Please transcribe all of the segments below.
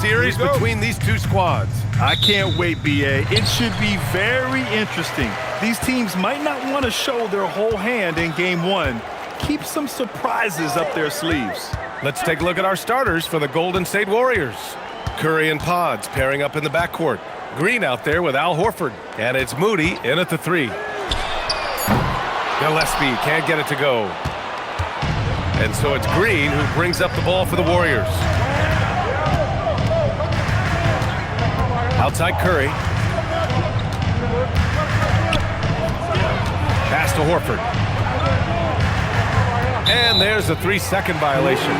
series between these two squads. I can't wait, B.A. It should be very interesting. These teams might not want to show their whole hand in Game 1. Keep some surprises up their sleeves. Let's take a look at our starters for the Golden State Warriors. Curry and Pods pairing up in the backcourt. Green out there with Al Horford. And it's Moody in at the 3. Gillespie can't get it to go. And so it's Green who brings up the ball for the Warriors. Outside Curry. Pass to Horford. And there's a 3-second violation.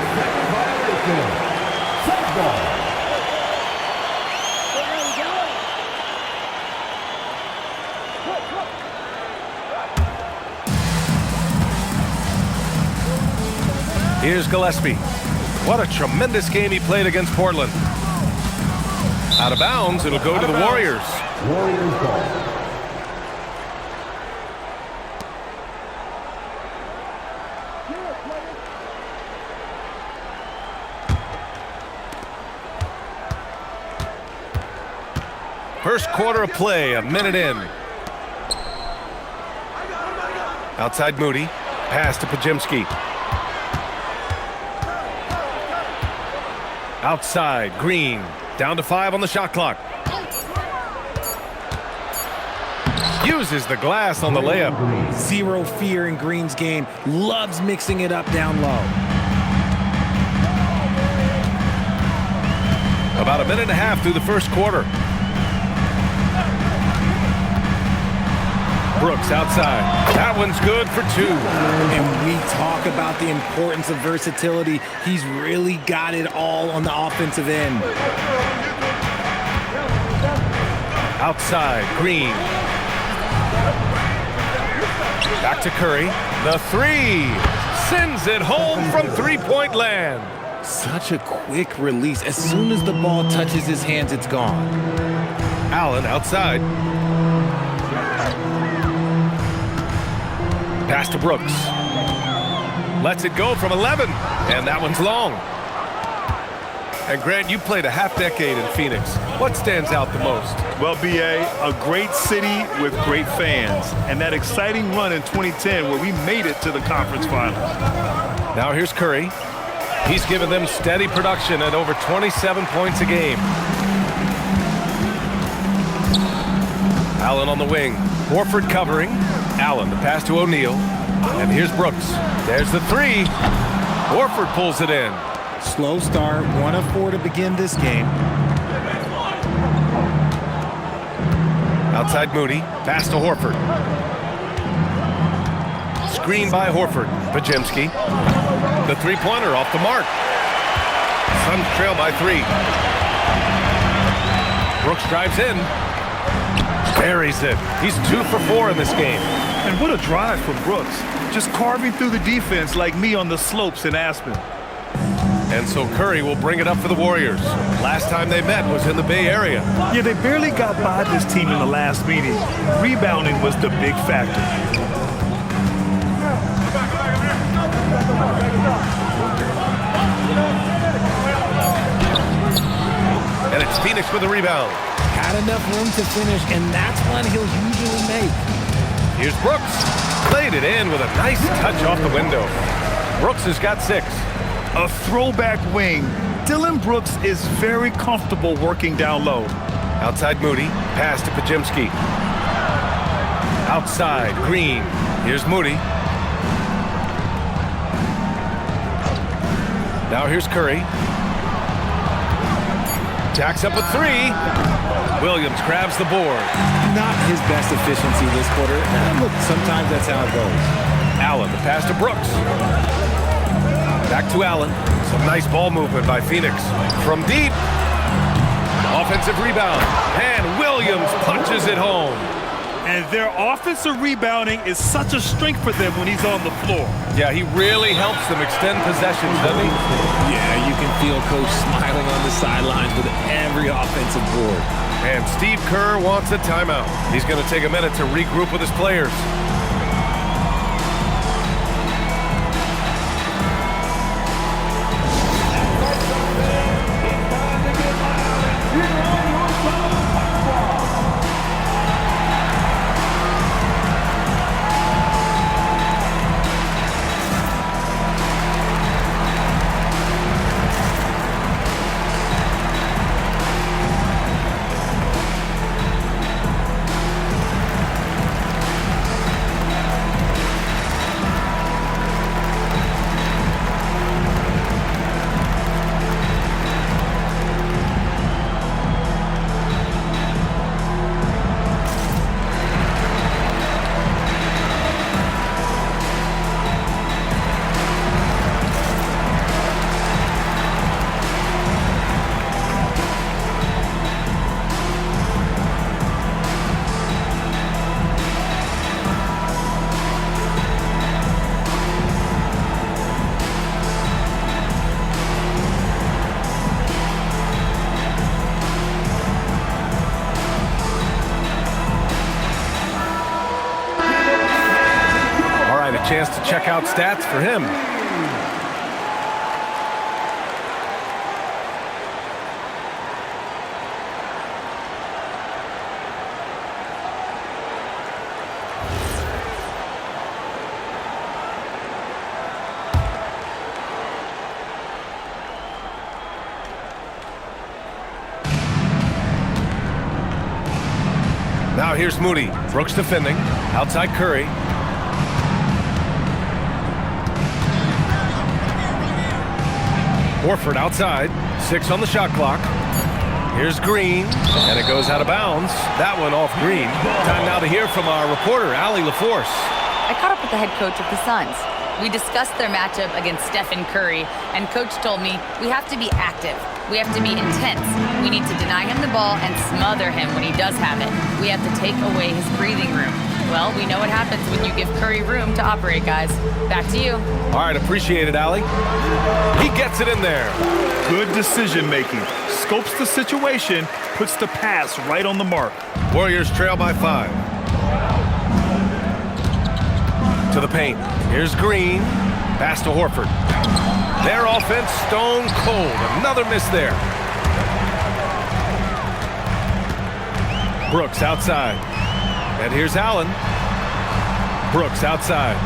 Here's Gillespie. What a tremendous game he played against Portland. Out of bounds, it'll go to the Warriors. Warriors ball. First quarter of play, a minute in. Outside Moody. Pass to Pajimski. Outside, Green. Down to 5 on the shot clock. Uses the glass on the layup. Zero fear in Green's game. Loves mixing it up down low. About a minute and a half through the first quarter. Brooks outside. That one's good for 2. And we talk about the importance of versatility. He's really got it all on the offensive end. Outside, Green. Back to Curry. The 3. Sends it home from three-point land. Such a quick release. As soon as the ball touches his hands, it's gone. Allen outside. Pass to Brooks. Lets it go from 11. And that one's long. And Grant, you played a half-decade in Phoenix. What stands out the most? Well, B.A., a great city with great fans. And that exciting run in 2010 where we made it to the conference finals. Now here's Curry. He's given them steady production at over 27 points a game. Allen on the wing. Horford covering. Allen, the pass to O'Neal. And here's Brooks. There's the 3. Horford pulls it in. Slow start, 1 of 4 to begin this game. Outside Moody. Pass to Horford. Screen by Horford. Pajimski. The 3-pointer off the mark. Suns trail by 3. Brooks drives in. Buries it. He's 2 for 4 in this game. And what a drive from Brooks. Just carving through the defense like me on the slopes in Aspen. And so Curry will bring it up for the Warriors. Last time they met was in the Bay Area. Yeah, they barely got by this team in the last meeting. Rebounding was the big factor. And it's Phoenix with the rebound. Had enough room to finish, and that's one he'll usually make. Here's Brooks. Played it in with a nice touch off the window. Brooks has got 6. A throwback wing. Dylan Brooks is very comfortable working down low. Outside Moody. Pass to Pajimski. Outside Green. Here's Moody. Now here's Curry. Jacks up a 3. Williams grabs the board. Not his best efficiency this quarter. Look, sometimes that's how it goes. Allen, the pass to Brooks. Back to Allen. Some nice ball movement by Phoenix. From deep. Offensive rebound. And Williams punches it home. And their offensive rebounding is such a strength for them when he's on the floor. Yeah, he really helps them extend possessions, doesn't he? Yeah, you can feel Coach smiling on the sidelines with every offensive board. And Steve Kerr wants a timeout. He's going to take a minute to regroup with his players. a chance to check out stats for him. Now here's Moody. Brooks defending. Outside Curry. Horford outside. 6 on the shot clock. Here's Green. And it goes out of bounds. That one off Green. Time now to hear from our reporter, Allie LaForce. I caught up with the head coach of the Suns. We discussed their matchup against Stephen Curry, and Coach told me we have to be active. We have to be intense. We need to deny him the ball and smother him when he does have it. We have to take away his breathing room. Well, we know what happens when you give Curry room to operate, guys. Back to you. All right, appreciate it, Allie. He gets it in there. Good decision making. Scopes the situation, puts the pass right on the mark. Warriors trail by 5. To the paint. Here's Green. Pass to Horford. Their offense stone cold. Another miss there. Brooks outside. And here's Allen. Brooks outside.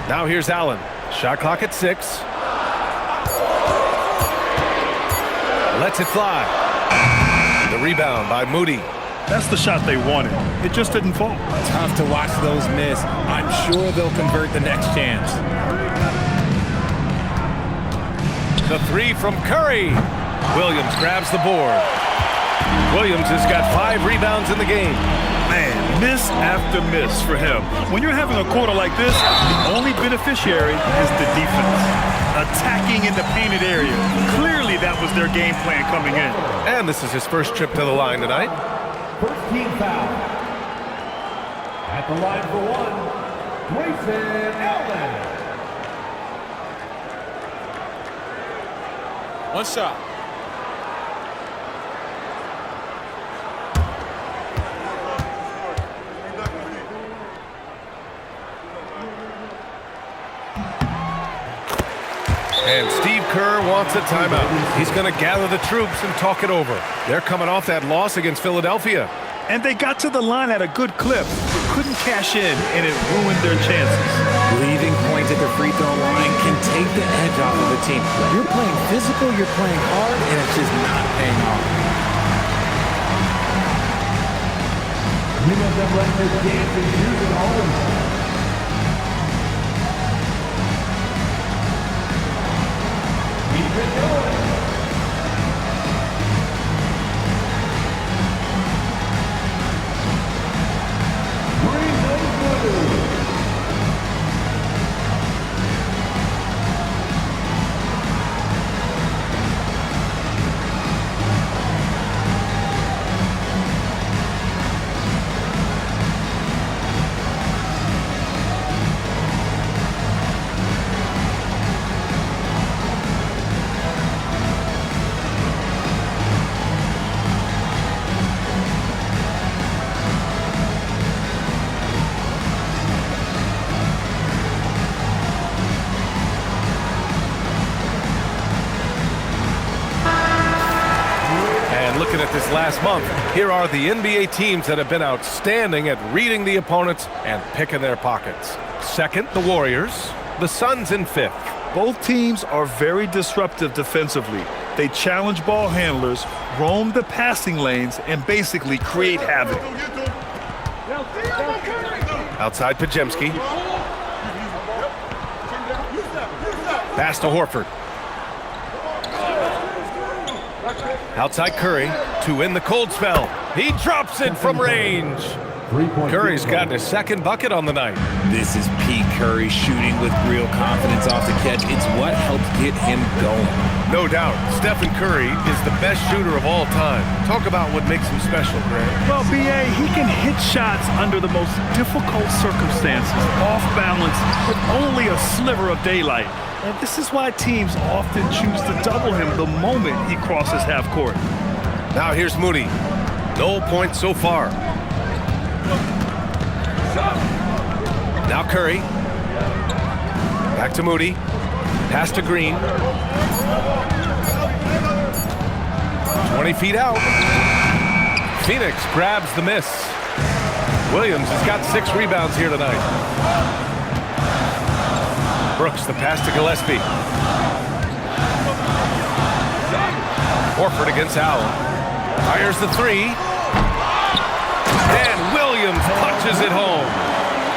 Now here's Allen. Shot clock at 6. Lets it fly. The rebound by Moody. That's the shot they wanted. It just didn't fall. Tough to watch those miss. I'm sure they'll convert the next chance. The 3 from Curry. Williams grabs the board. Williams has got 5 rebounds in the game. Man, miss after miss for him. When you're having a quarter like this, the only beneficiary is the defense. Attacking in the painted area. Clearly that was their game plan coming in. And this is his first trip to the line tonight. First team foul. At the line for 1, Grayson Allen. One shot. And Steve Kerr wants a timeout. He's going to gather the troops and talk it over. They're coming off that loss against Philadelphia. And they got to the line at a good clip. Couldn't cash in, and it ruined their chances. Leaving points at the free throw line can take the edge off of the team. You're playing physical, you're playing hard, and it's just not paying off. You know them letting this dance and shoot at home. Keep it going. Looking at this last month, here are the NBA teams that have been outstanding at reading the opponents and picking their pockets. Second, the Warriors. The Suns in 5th. Both teams are very disruptive defensively. They challenge ball handlers, roam the passing lanes, and basically create havoc. Outside Pajemski. Pass to Horford. Outside Curry to end the cold spell. He drops it from range. Curry's gotten his 2nd bucket on the night. This is Pete Curry shooting with real confidence off the catch. It's what helps get him going. No doubt, Stephen Curry is the best shooter of all time. Talk about what makes him special, Grant. Well, B.A., he can hit shots under the most difficult circumstances, off balance, with only a sliver of daylight. And this is why teams often choose to double him the moment he crosses half court. Now here's Moody. No points so far. Now Curry. Back to Moody. Pass to Green. 20 feet out. Phoenix grabs the miss. Williams has got 6 rebounds here tonight. Brooks, the pass to Gillespie. Horford against Allen. Fires the 3. And Williams punches it home.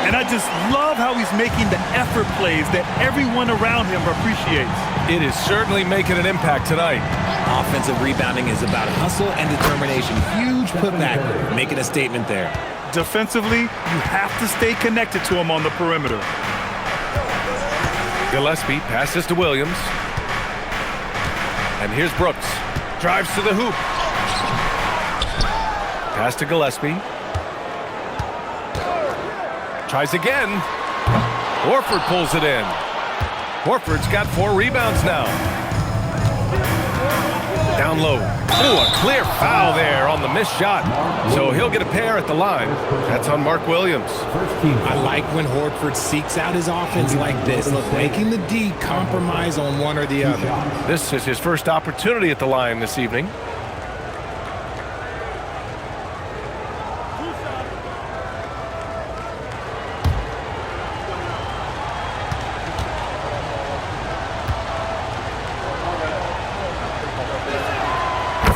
And I just love how he's making the effort plays that everyone around him appreciates. It is certainly making an impact tonight. Offensive rebounding is about hustle and determination. Huge putback, making a statement there. Defensively, you have to stay connected to him on the perimeter. Gillespie passes to Williams. And here's Brooks. Drives to the hoop. Pass to Gillespie. Tries again. Horford pulls it in. Horford's got 4 rebounds now. Down low. Oh, a clear foul there on the missed shot. So he'll get a pair at the line. That's on Mark Williams. I like when Horford seeks out his offense like this. Look, making the D compromise on one or the other. This is his first opportunity at the line this evening.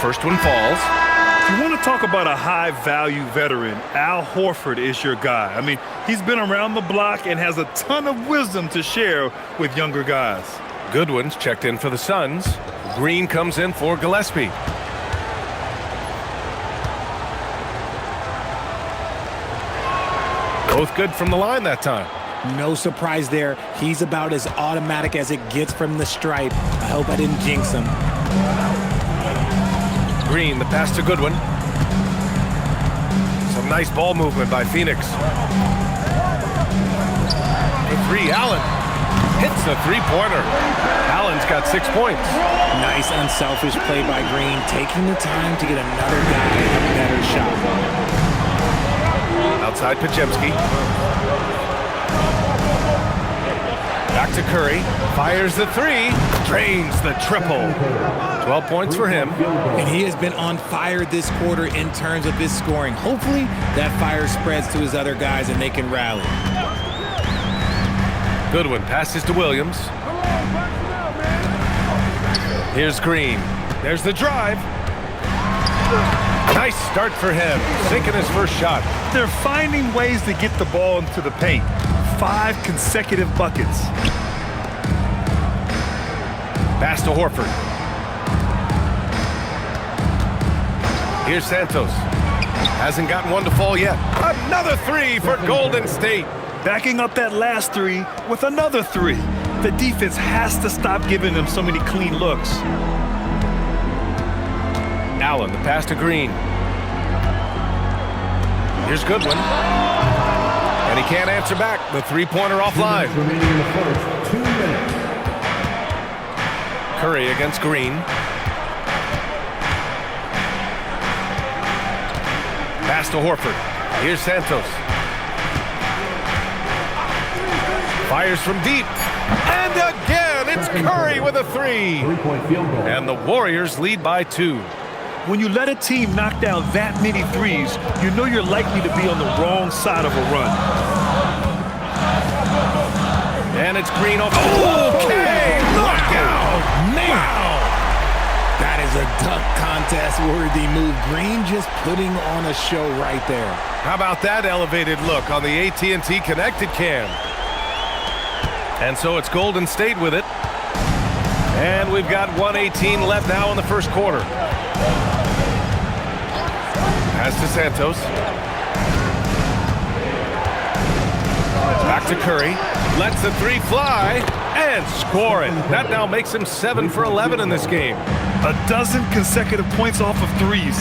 First one falls. You want to talk about a high-value veteran, Al Horford is your guy. I mean, he's been around the block and has a ton of wisdom to share with younger guys. Goodwin's checked in for the Suns. Green comes in for Gillespie. Both good from the line that time. No surprise there. He's about as automatic as it gets from the stripe. I hope I didn't jinx him. Green, the pass to Goodwin. Some nice ball movement by Phoenix. The 3, Allen. Hits the 3-pointer. Allen's got 6 points. Nice unselfish play by Green, taking the time to get another guy a better shot. Outside Podziemski. Back to Curry. Fires the 3. Drains the triple. 12 points for him. And he has been on fire this quarter in terms of his scoring. Hopefully that fire spreads to his other guys and they can rally. Goodwin passes to Williams. Here's Green. There's the drive. Nice start for him. Sinking his first shot. They're finding ways to get the ball into the paint. 5 consecutive buckets. Pass to Horford. Here's Santos. Hasn't gotten one to fall yet. Another 3 for Golden State. Backing up that last 3 with another 3. The defense has to stop giving them so many clean looks. Allen, the pass to Green. Here's Goodwin. And he can't answer back. The 3-pointer offline. Remaining in the first 2 minutes. Curry against Green. Pass to Horford. Here's Santos. Fires from deep. And again, it's Curry with a 3. 3-point field goal. And the Warriors lead by 2. When you let a team knock down that many threes, you know you're likely to be on the wrong side of a run. And it's Green off. Okay, knockout! Wow! That is a dunk contest-worthy move. Green just putting on a show right there. How about that elevated look on the AT&T Connected Cam? And so it's Golden State with it. And we've got 1:18 left now in the first quarter. Pass to Santos. Back to Curry. Lets the 3 fly and score it. That now makes him 7 for 11 in this game. 12 consecutive points off of threes.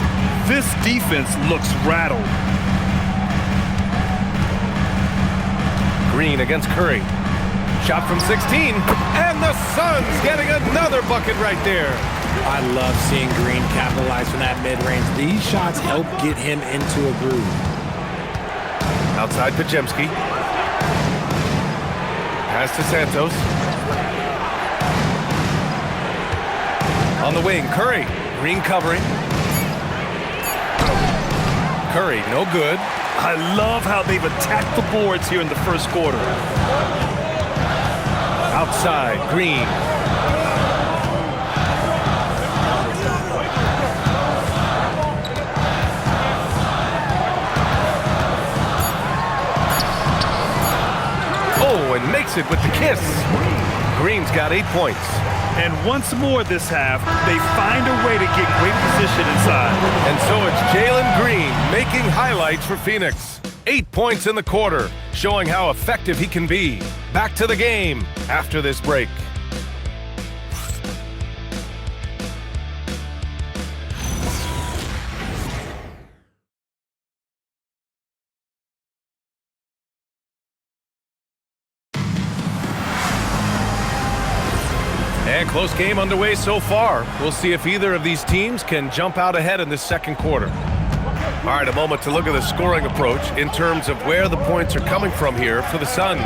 This defense looks rattled. Green against Curry. Shot from 16, and the Suns getting another bucket right there. I love seeing Green capitalize from that mid-range. These shots help get him into a groove. Outside Pajemski. Pass to Santos. On the wing, Curry. Green covering. Curry, no good. I love how they've attacked the boards here in the first quarter. Outside, Green. Oh, and makes it with the kiss. Green's got 8 points. And once more this half, they find a way to get great position inside. And so it's Jalen Green making highlights for Phoenix. 8 points in the quarter, showing how effective he can be. Back to the game after this break. And close game underway so far. We'll see if either of these teams can jump out ahead in this second quarter. All right, a moment to look at the scoring approach in terms of where the points are coming from here for the Suns.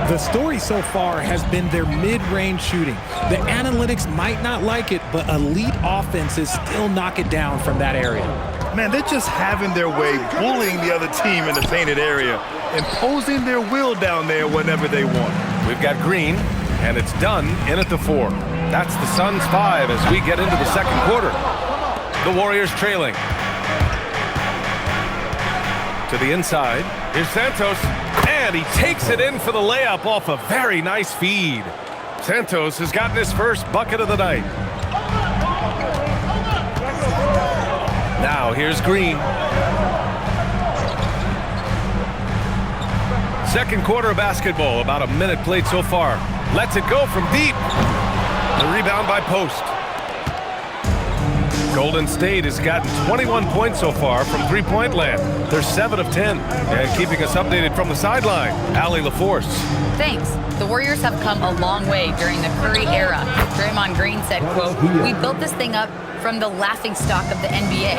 The story so far has been their mid-range shooting. The analytics might not like it, but elite offenses still knock it down from that area. Man, they're just having their way, bullying the other team in the painted area, imposing their will down there whenever they want. We've got Green, and it's done in at the 4. That's the Suns' 5 as we get into the second quarter. The Warriors trailing. To the inside. Here's Santos. And he takes it in for the layup off a very nice feed. Santos has gotten his first bucket of the night. Now here's Green. Second quarter of basketball. About a minute played so far. Lets it go from deep. The rebound by Post. Golden State has gotten 21 points so far from three-point land. They're 7 of 10. And keeping us updated from the sideline, Allie LaForce. Thanks. The Warriors have come a long way during the Curry era. Draymond Green said, quote, "We built this thing up from the laughingstock of the NBA.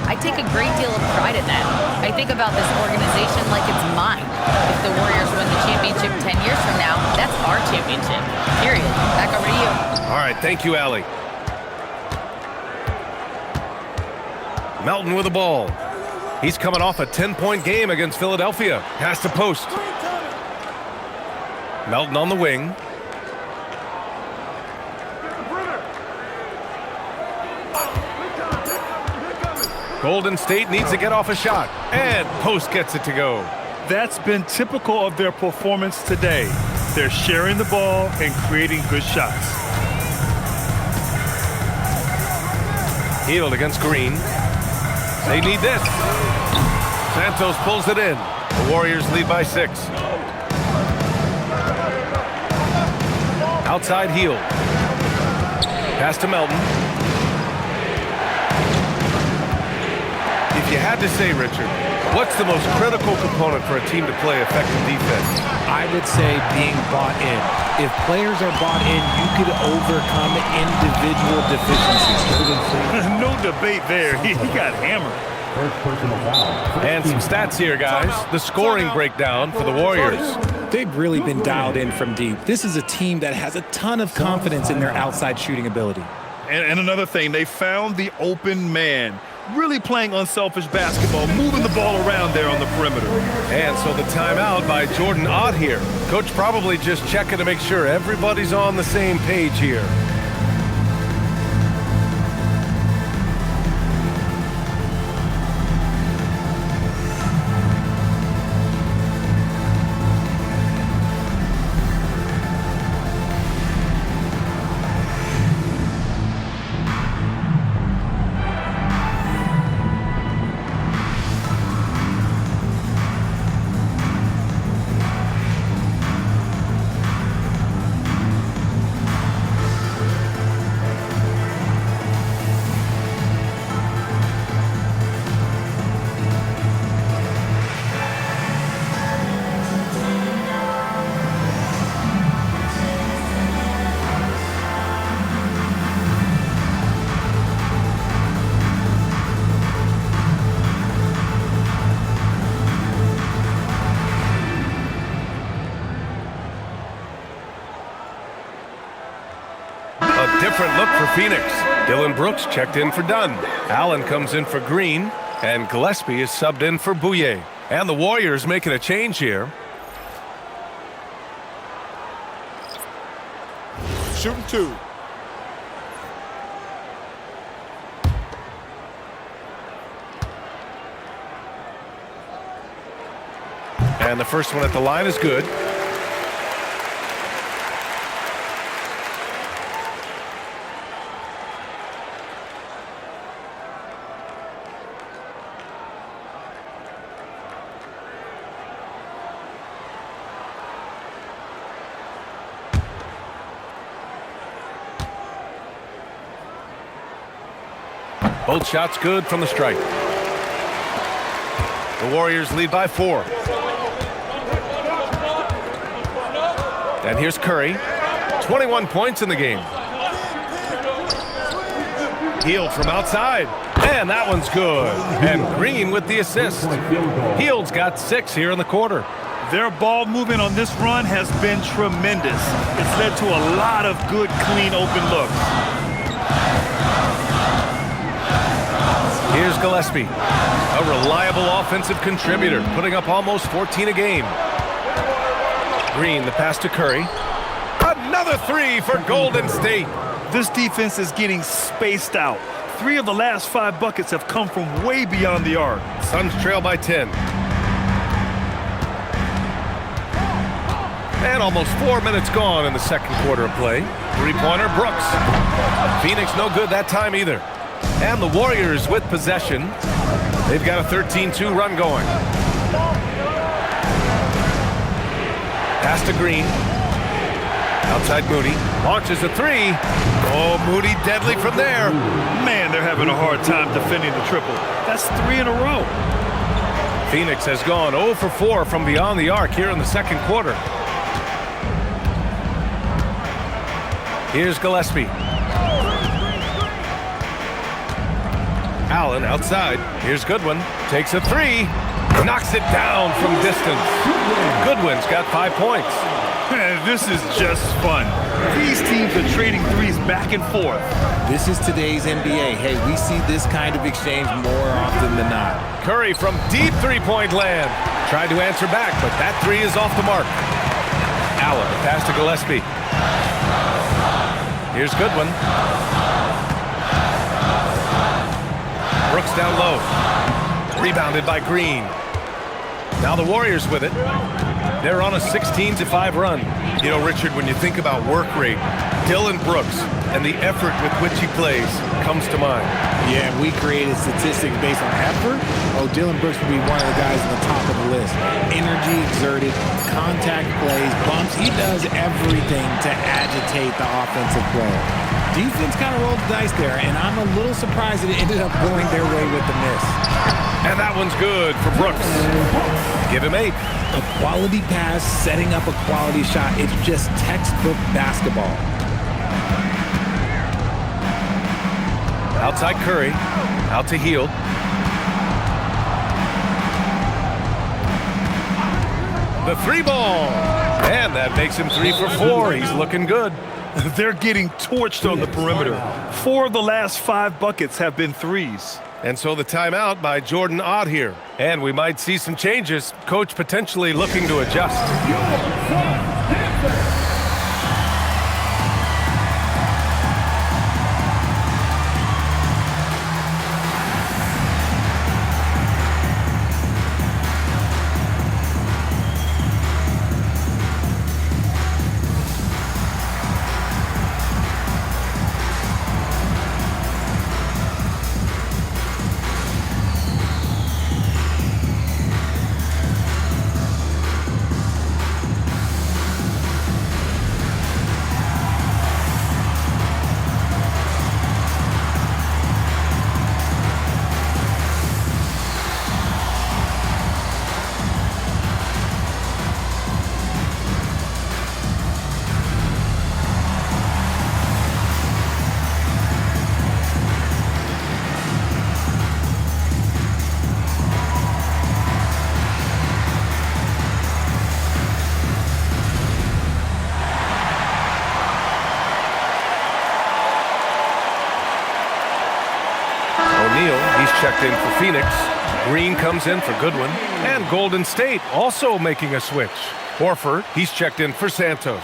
I take a great deal of pride in that. I think about this organization like it's mine. If the Warriors win the championship 10 years from now, that's our championship. Period." Back over to you. All right, thank you, Allie. Melton with the ball. He's coming off a 10-point game against Philadelphia. Has to Post. Melton on the wing. Golden State needs to get off a shot. And Post gets it to go. That's been typical of their performance today. They're sharing the ball and creating good shots. Hield against Green. They need this. Santos pulls it in. The Warriors lead by 6. Outside Hield. Pass to Melton. If you had to say, Richard, what's the most critical component for a team to play effective defense? I would say being bought in. If players are bought in, you could overcome individual deficiencies. No debate there. He got hammered. First personal foul. And some stats here, guys. The scoring breakdown for the Warriors. They've really been dialed in from deep. This is a team that has a ton of confidence in their outside shooting ability. And another thing, they found the open man. Really playing unselfish basketball, moving the ball around there on the perimeter. And so the timeout by Jordan Ott here. Coach probably just checking to make sure everybody's on the same page here. different look for Phoenix. Dylan Brooks checked in for Dunn. Allen comes in for Green, and Gillespie is subbed in for Bouye. And the Warriors making a change here. Shooting 2. And the first one at the line is good. Both shots good from the stripe. The Warriors lead by 4. And here's Curry. 21 points in the game. Hield from outside. And that one's good. And Green with the assist. Hield's got 6 here in the quarter. Their ball movement on this run has been tremendous. It's led to a lot of good, clean, open looks. Here's Gillespie, a reliable offensive contributor, putting up almost 14 a game. Green, the pass to Curry. Another 3 for Golden State. This defense is getting spaced out. 3 of the last 5 buckets have come from way beyond the arc. Suns trail by 10. And almost 4 minutes gone in the second quarter of play. 3-pointer Brooks. Phoenix no good that time either. And the Warriors with possession. They've got a 13-2 run going. Pass to Green. Outside Moody. Launches a 3. Oh, Moody deadly from there. Man, they're having a hard time defending the triple. That's 3 in a row. Phoenix has gone 0 for 4 from beyond the arc here in the second quarter. Here's Gillespie. Allen outside. Here's Goodwin. Takes a 3. Knocks it down from distance. Goodwin's got 5 points. This is just fun. These teams are trading threes back and forth. This is today's NBA. Hey, we see this kind of exchange more often than not. Curry from deep three-point land. Tried to answer back, but that 3 is off the mark. Allen, pass to Gillespie. Here's Goodwin. Brooks down low. Rebounded by Green. Now the Warriors with it. They're on a 16-5 run. You know, Richard, when you think about work rate, Dylan Brooks and the effort with which he plays comes to mind. Yeah, we created statistics based on effort. Oh, Dylan Brooks would be one of the guys on the top of the list. Energy exerted, contact plays, bumps. He does everything to agitate the offensive player. Defense kind of rolled the dice there, and I'm a little surprised that it ended up going their way with the miss. And that one's good for Brooks. Give him 8. A quality pass, setting up a quality shot. It's just textbook basketball. Outside Curry. Out to Hield. The 3-ball. And that makes him 3 for 4. He's looking good. They're getting torched on the perimeter. 4 of the last 5 buckets have been threes. And so the timeout by Jordan Ott here. And we might see some changes. Coach potentially looking to adjust. in for Phoenix. Green comes in for Goodwin. And Golden State also making a switch. Horford, he's checked in for Santos.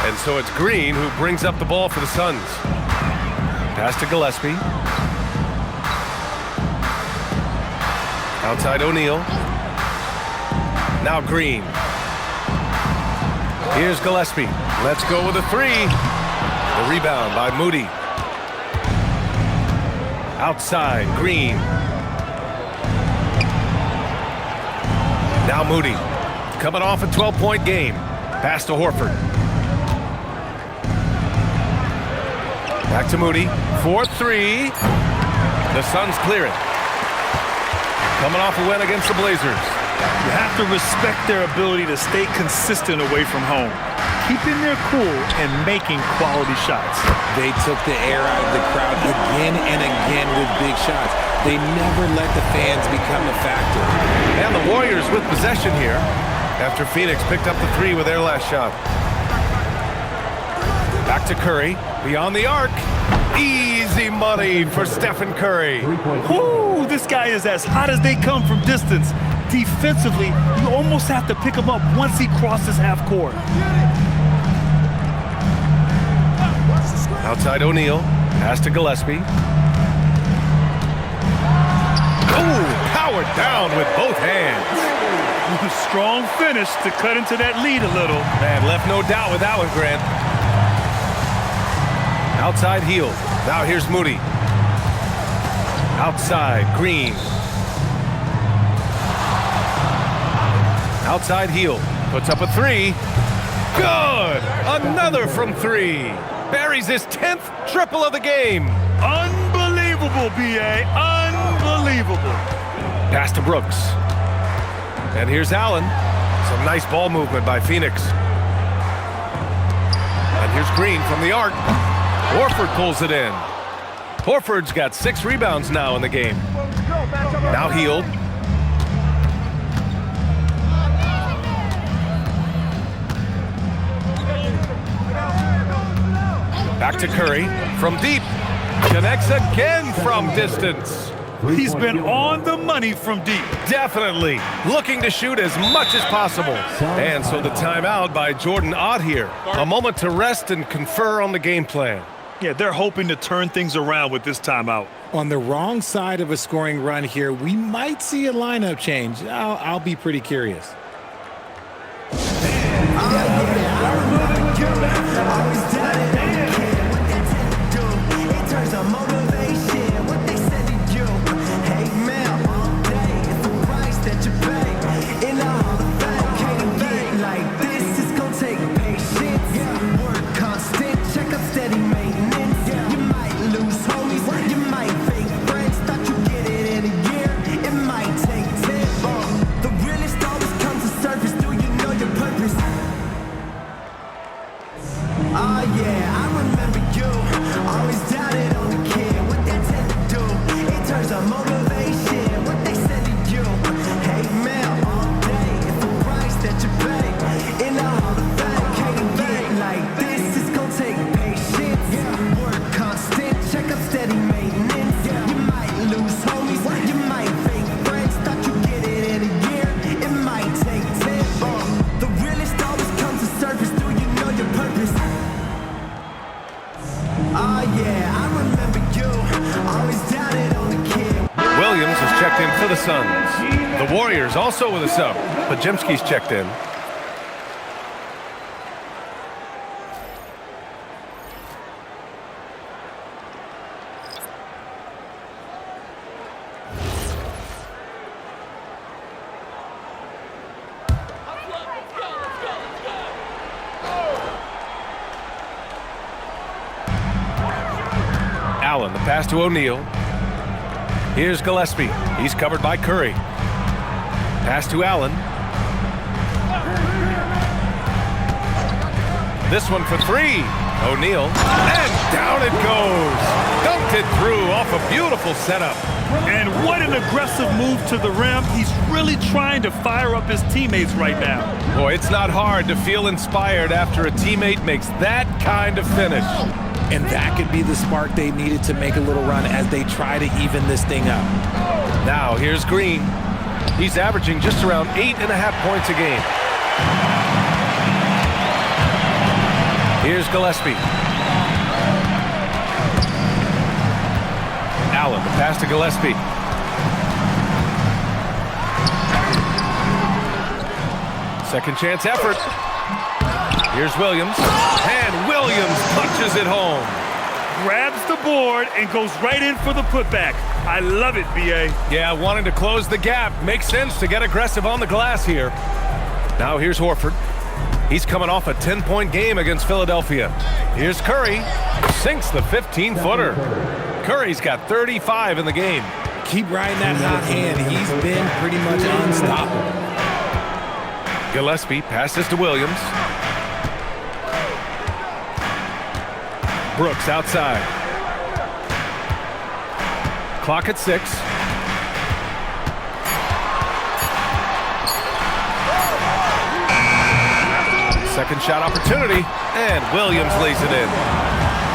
And so it's Green who brings up the ball for the Suns. Pass to Gillespie. Outside O'Neal. Now Green. Here's Gillespie. Let's go with a three. The rebound by Moody. Outside Green. Now Moody. Coming off a 12-point game. Pass to Horford. Back to Moody. 4-3. The Suns clear it. Coming off a win against the Blazers. You have to respect their ability to stay consistent away from home, keeping their cool and making quality shots. They took the air out of the crowd again and again with big shots. They never let the fans become a factor. And the Warriors with possession here after Phoenix picked up the three with their last shot. Back to Curry. Beyond the arc. Easy money for Stephen Curry. Ooh, this guy is as hot as they come from distance. Defensively, you almost have to pick him up once he crosses half court. Outside O'Neal. Pass to Gillespie. Oh, powered down with both hands. Strong finish to cut into that lead a little. Man, left no doubt with that one, Grant. Outside Hield. Now here's Moody. Outside Green. Outside Hield. Puts up a three. Good! Another from three. Buries his 10th triple of the game. Unbelievable, B.A. Unbelievable. Pass to Brooks. And here's Allen. Some nice ball movement by Phoenix. And here's Green from the arc. Horford pulls it in. Horford's got 6 rebounds now in the game. Now Hield. Back to Curry from deep. Connects again from distance. He's been on the money from deep. Definitely looking to shoot as much as possible. And so the timeout by Jordan Ott here. A moment to rest and confer on the game plan. Yeah, they're hoping to turn things around with this timeout. On the wrong side of a scoring run here, we might see a lineup change. I'll be pretty curious. For the Suns. The Warriors also with a sub. Pajemski's checked in. Allen, the pass to O'Neal. Here's Gillespie. He's covered by Curry. Pass to Allen. This one for three. O'Neal. And down it goes. Dunked it through off a beautiful setup. And what an aggressive move to the rim. He's really trying to fire up his teammates right now. Boy, it's not hard to feel inspired after a teammate makes that kind of finish. And that could be the spark they needed to make a little run as they try to even this thing up. Now here's Green. He's averaging just around 8.5 points a game. Here's Gillespie. Allen, the pass to Gillespie. Second chance effort. Here's Williams. And Williams punches it home. Grabs the board and goes right in for the putback. I love it, B.A. Yeah, wanting to close the gap. Makes sense to get aggressive on the glass here. Now here's Horford. He's coming off a 10-point game against Philadelphia. Here's Curry. Sinks the 15-footer. Curry's got 35 in the game. Keep riding that hot hand. He's been pretty much unstoppable. Gillespie passes to Williams. Brooks outside. Clock at 6. Second shot opportunity, and Williams lays it in.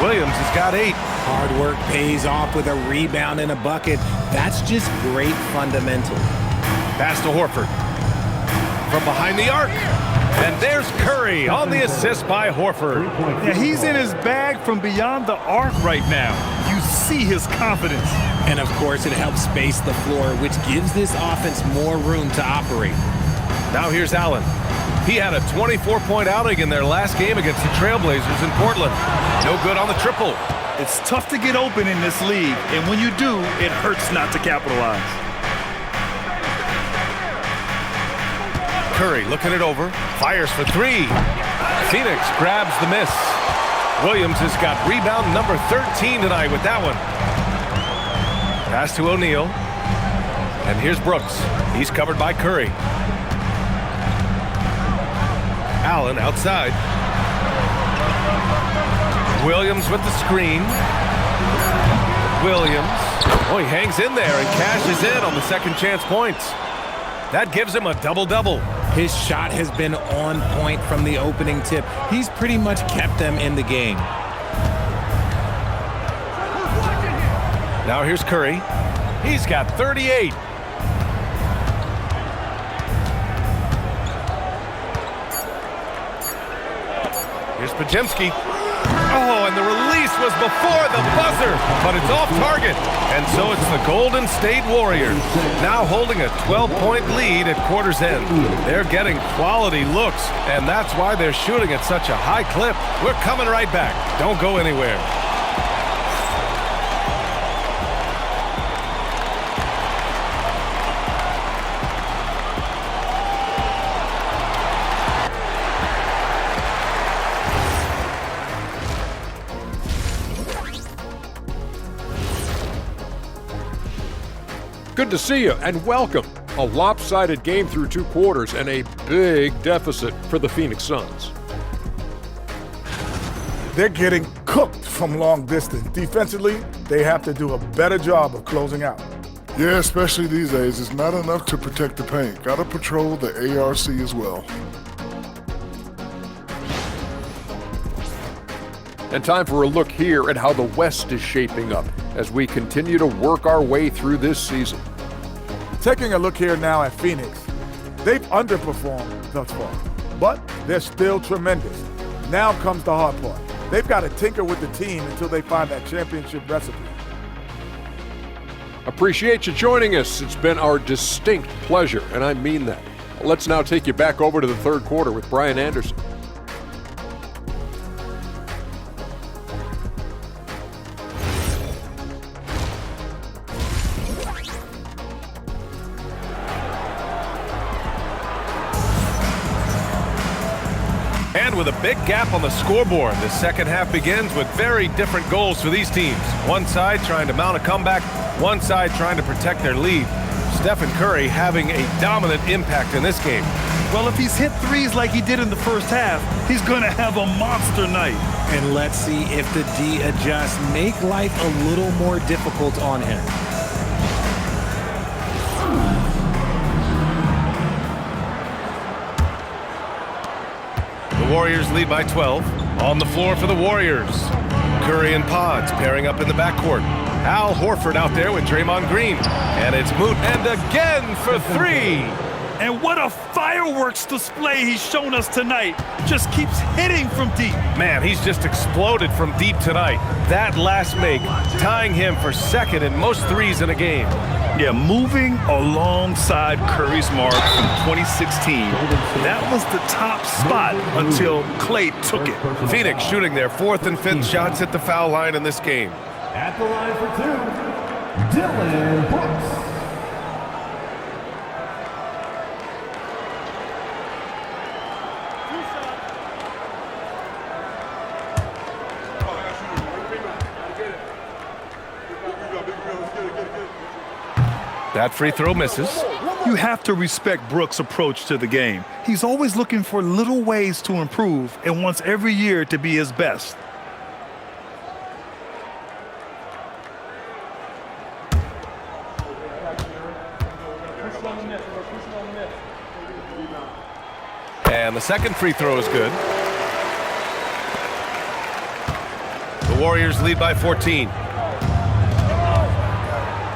Williams has got 8. Hard work pays off with a rebound and a bucket. That's just great fundamental. Pass to Horford. From behind the arc. And there's Curry on the assist by Horford. Yeah, he's in his bag from beyond the arc right now. You see his confidence. And of course, it helps space the floor, which gives this offense more room to operate. Now here's Allen. He had a 24-point outing in their last game against the Trailblazers in Portland. No good on the triple. It's tough to get open in this league, and when you do, it hurts not to capitalize. Curry looking it over, fires for 3. Phoenix grabs the miss. Williams has got rebound number 13 tonight with that one. Pass to O'Neal. And here's Brooks. He's covered by Curry. Allen outside. Williams with the screen. Williams. Oh, he hangs in there and cashes in on the second chance points. That gives him a double-double. His shot has been on point from the opening tip. He's pretty much kept them in the game. Now here's Curry. He's got 38. Here's Podziemski. Oh, and the release was before the buzzer, but it's off target. And so it's the Golden State Warriors, now holding a 12-point lead at quarter's end. They're getting quality looks, and that's why they're shooting at such a high clip. We're coming right back. Don't go anywhere. Good to see you and welcome. A lopsided game through 2 quarters and a big deficit for the Phoenix Suns. They're getting cooked from long distance. Defensively, they have to do a better job of closing out. Yeah, especially these days. It's not enough to protect the paint. Got to patrol the ARC as well. And time for a look here at how the West is shaping up as we continue to work our way through this season. Taking a look here now at Phoenix, they've underperformed thus far, but they're still tremendous. Now comes the hard part. They've got to tinker with the team until they find that championship recipe. Appreciate you joining us. It's been our distinct pleasure, and I mean that. Let's now take you back over to the third quarter with Brian Anderson. And with a big gap on the scoreboard, the second half begins with very different goals for these teams. One side trying to mount a comeback, one side trying to protect their lead. Stephen Curry having a dominant impact in this game. Well, if he's hit threes like he did in the first half, he's going to have a monster night. And let's see if the D adjusts, make life a little more difficult on him. The Warriors lead by 12. On the floor for the Warriors. Curry and Pods pairing up in the backcourt. Al Horford out there with Draymond Green. And it's Moot, and again for three. And what a fireworks display he's shown us tonight. Just keeps hitting from deep. Man, he's just exploded from deep tonight. That last make, tying him for second in most threes in a game. Yeah, moving alongside Curry's mark from 2016. That was the top spot until Klay took it. Phoenix shooting their fourth and fifth shots at the foul line in this game. At the line for 2, Dylan Brooks. That free throw misses. You have to respect Brooks' approach to the game. He's always looking for little ways to improve and wants every year to be his best. And the second free throw is good. The Warriors lead by 14.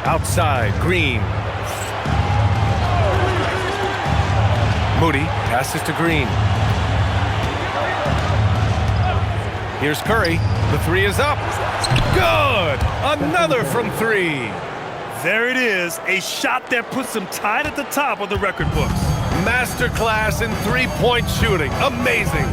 Outside, Green. Moody passes to Green. Here's Curry. The three is up. Good! Another from three. There it is, a shot that puts him tied at the top of the record books. Masterclass in three-point shooting. Amazing.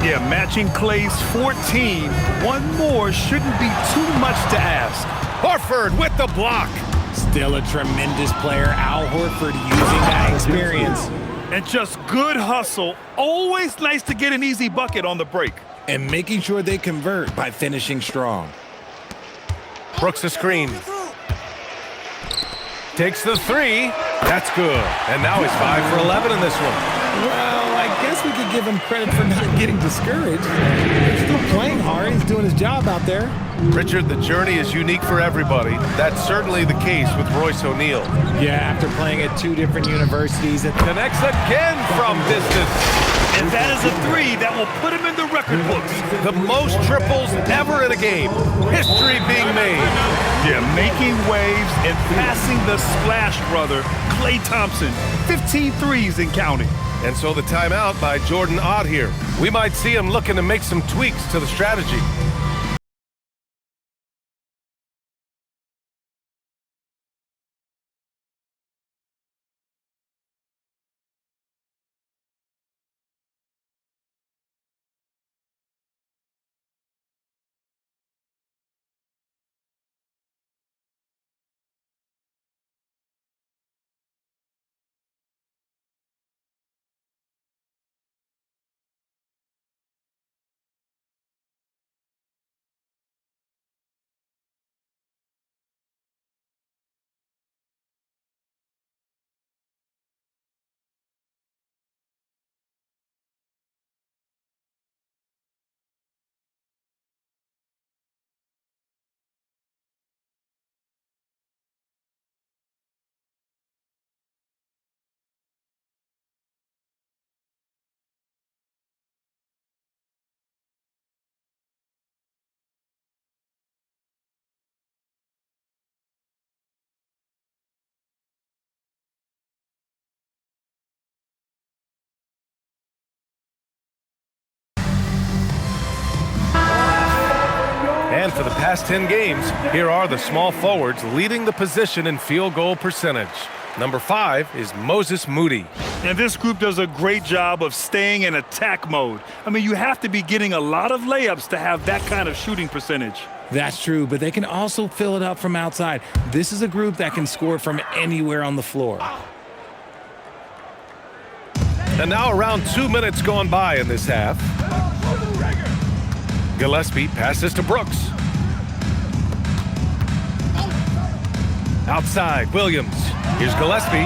Yeah, matching Klay's 14. One more shouldn't be too much to ask. Horford with the block. Still a tremendous player, Al Horford, using that experience. And just good hustle. Always nice to get an easy bucket on the break. And making sure they convert by finishing strong. Brooks a screen. Takes the three. That's good. And now he's 5 for 11 in this one. Well, I guess we could give him credit for not getting discouraged. He's still playing hard. He's doing his job out there. Richard, the journey is unique for everybody. That's certainly the case with Royce O'Neal. Yeah, after playing at 2 different universities. Connects again from distance. And that is a three that will put him in the record books. The most triples ever in a game. History being made. Yeah, making waves and passing the splash brother, Klay Thompson. 15 threes and counting. And so the timeout by Jordan Ott here. We might see him looking to make some tweaks to the strategy. And for the past 10 games, here are the small forwards leading the position in field goal percentage. Number 5 is Moses Moody. And this group does a great job of staying in attack mode. I mean, you have to be getting a lot of layups to have that kind of shooting percentage. That's true, but they can also fill it up from outside. This is a group that can score from anywhere on the floor. And now around 2 minutes gone by in this half. Gillespie passes to Brooks. Outside, Williams. Here's Gillespie.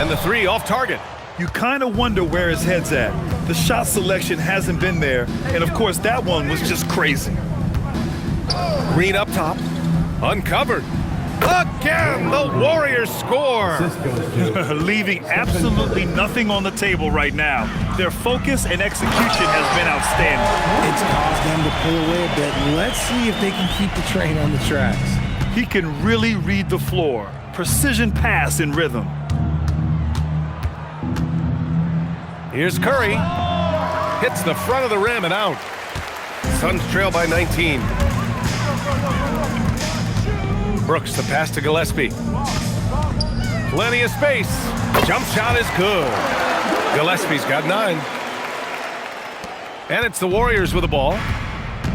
And the three off target. You kind of wonder where his head's at. The shot selection hasn't been there. And, of course, that one was just crazy. Green up top. Uncovered. Again, the Warriors score. Leaving absolutely nothing on the table right now. Their focus and execution has been outstanding. It's caused them to pull away a bit. Let's see if they can keep the train on the tracks. He can really read the floor. Precision pass in rhythm. Here's Curry. Hits the front of the rim and out. Suns trail by 19. Brooks, the pass to Gillespie. Plenty of space. Jump shot is good. Gillespie's got 9. And it's the Warriors with the ball.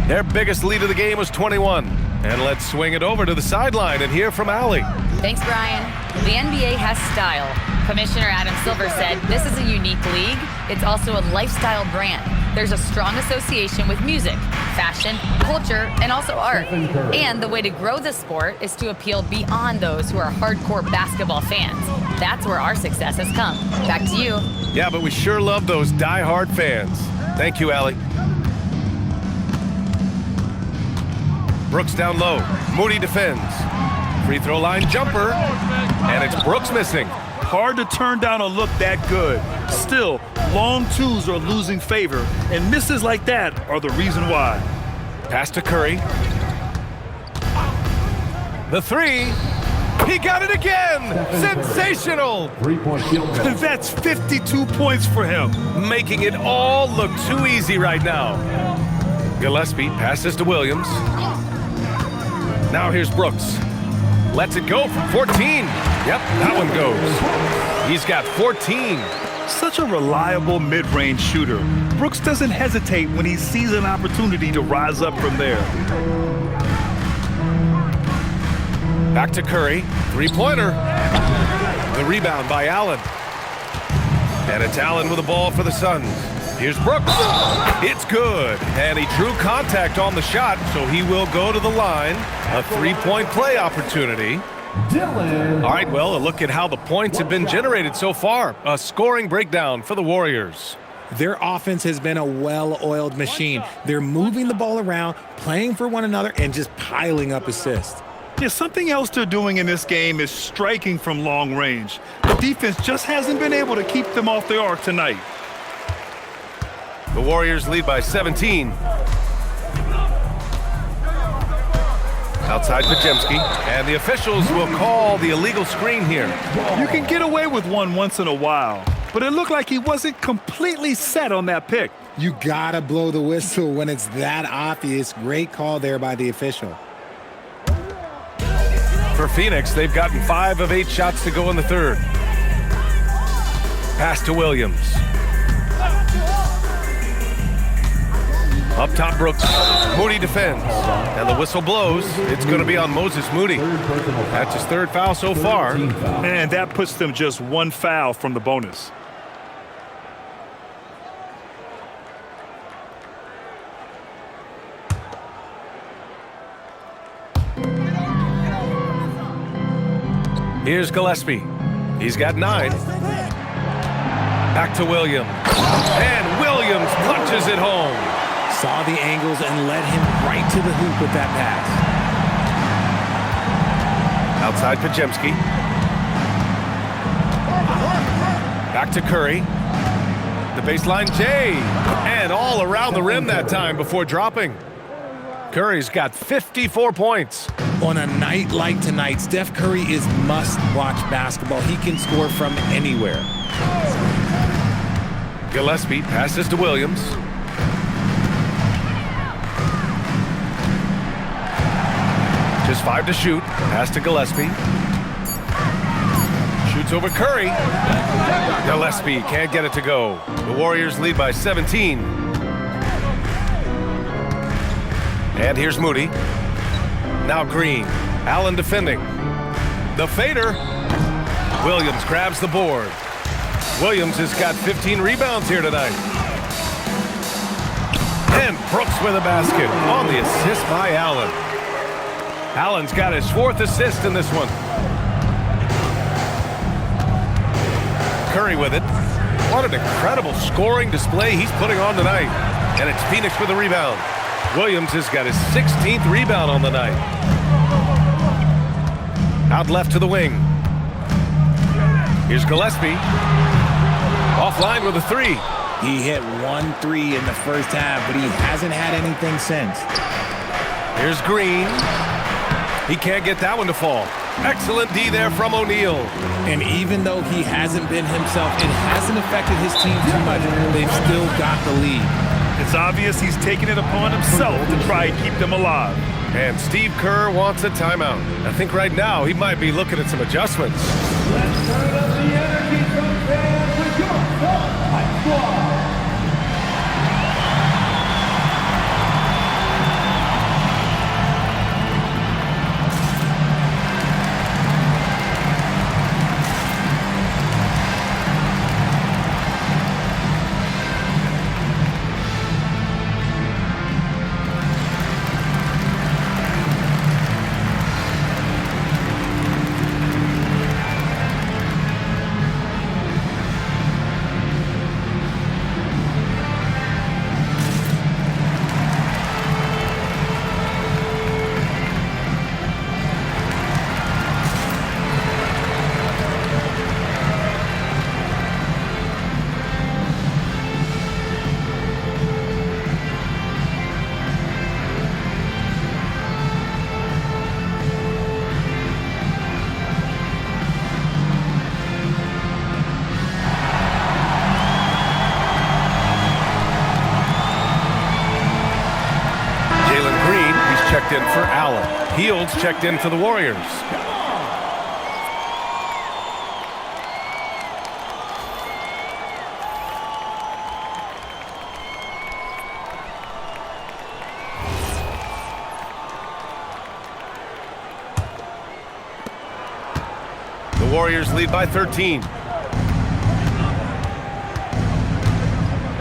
Their biggest lead of the game was 21. And let's swing it over to the sideline and hear from Allie. Thanks, Brian. The NBA has style. Commissioner Adam Silver said this is a unique league. It's also a lifestyle brand. There's a strong association with music, fashion, culture, and also art. And the way to grow the sport is to appeal beyond those who are hardcore basketball fans. That's where our success has come. Back to you. Yeah, but we sure love those die-hard fans. Thank you, Allie. Brooks down low. Moody defends. Free throw line jumper. And it's Brooks missing. Hard to turn down a look that good. Still, long twos are losing favor, and misses like that are the reason why. Pass to Curry. The 3. He got it again! Sensational! That's 52 points for him. Making it all look too easy right now. Gillespie passes to Williams. Now here's Brooks. Lets it go from 14. Yep, that one goes. He's got 14. Such a reliable mid-range shooter. Brooks doesn't hesitate when he sees an opportunity to rise up from there. Back to Curry. 3-pointer. The rebound by Allen. And it's Allen with the ball for the Suns. Here's Brooks. It's good. And he drew contact on the shot, so he will go to the line. A 3-point play opportunity. All right, well, a look at how the points have been generated so far. A scoring breakdown for the Warriors. Their offense has been a well-oiled machine. They're moving the ball around, playing for one another, and just piling up assists. Yeah, something else they're doing in this game is striking from long range. The defense just hasn't been able to keep them off the arc tonight. The Warriors lead by 17. Outside Pajemski, and the officials will call the illegal screen here. You can get away with one once in a while, but it looked like he wasn't completely set on that pick. You gotta blow the whistle when it's that obvious. Great call there by the official. For Phoenix, they've gotten 5 of 8 shots to go in the third. Pass to Williams. Up top, Brooks. Moody defends. And the whistle blows. It's going to be on Moses Moody. That's his 3rd foul so far. And that puts them just 1 foul from the bonus. Here's Gillespie. He's got 9. Back to Williams. And Williams punches it home. Saw the angles and led him right to the hoop with that pass. Outside Pajemski. Back to Curry. The baseline J. And all around the rim that time before dropping. Curry's got 54 points. On a night like tonight, Steph Curry is must-watch basketball. He can score from anywhere. Gillespie passes to Williams. Just 5 to shoot. Pass to Gillespie. Shoots over Curry. Gillespie can't get it to go. The Warriors lead by 17. And here's Moody. Now Green. Allen defending. The fader. Williams grabs the board. Williams has got 15 rebounds here tonight. And Brooks with a basket on the assist by Allen. Allen's got his 4th assist in this one. Curry with it. What an incredible scoring display he's putting on tonight. And it's Phoenix with a rebound. Williams has got his 16th rebound on the night. Out left to the wing. Here's Gillespie. Offline with a three. He hit 1 3 in the first half, but he hasn't had anything since. Here's Green. He can't get that one to fall. Excellent D there from O'Neal. And even though he hasn't been himself, it hasn't affected his team too much. They've still got the lead. It's obvious he's taking it upon himself to try and keep them alive. And Steve Kerr wants a timeout. I think right now he might be looking at some adjustments. Let's turn up the energy from fans with your Hype Squad. Checked in for Allen. Fields checked in for the Warriors. The Warriors lead by 13.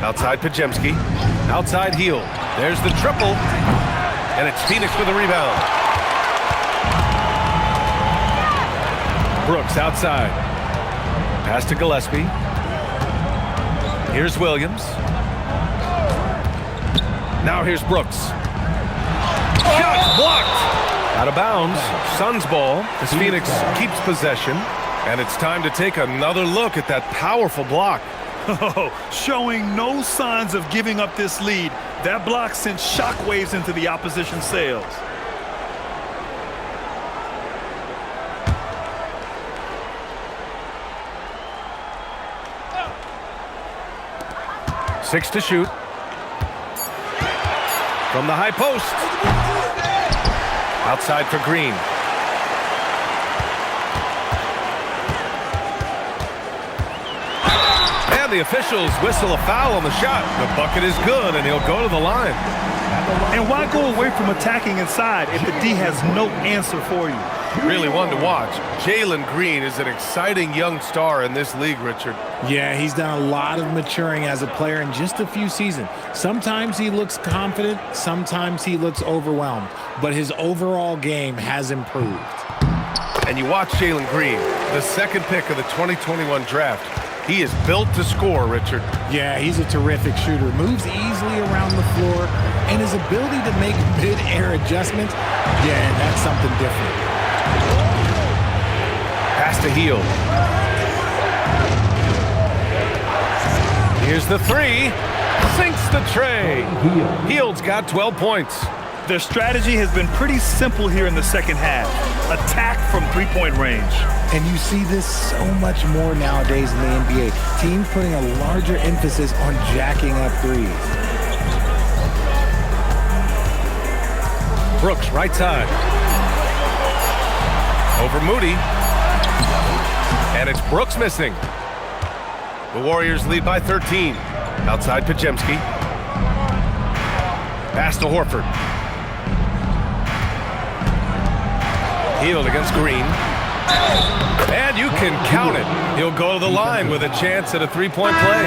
Outside Pajemski. Outside Hield. There's the triple. And it's Phoenix with a rebound. Brooks outside. Pass to Gillespie. Here's Williams. Now here's Brooks. Shot blocked. Out of bounds. Suns ball as Phoenix keeps possession. And it's time to take another look at that powerful block. Showing no signs of giving up this lead. That block sent shockwaves into the opposition sails. Six to shoot. From the high post. Outside for Green. The officials whistle a foul on the shot. The bucket is good, and he'll go to the line. And why go away from attacking inside if the D has no answer for you? Really one to watch. Jalen Green is an exciting young star in this league, Richard. Yeah, he's done a lot of maturing as a player in just a few seasons. Sometimes he looks confident, sometimes he looks overwhelmed, but his overall game has improved. And you watch Jalen Green, the second pick of the 2021 draft. He is built to score, Richard. Yeah, he's a terrific shooter. Moves easily around the floor, and his ability to make mid-air adjustments, yeah, that's something different. Pass to Hield. Here's the three. Sinks the tray. Hield's got 12 points. Their strategy has been pretty simple here in the second half. Attack from three-point range. And you see this so much more nowadays in the NBA. Teams putting a larger emphasis on jacking up threes. Brooks, right side. Over Moody. And it's Brooks missing. The Warriors lead by 13. Outside Pajemski. Pass to Horford. Hield against Green. And you can count it. He'll go to the line with a chance at a three-point play.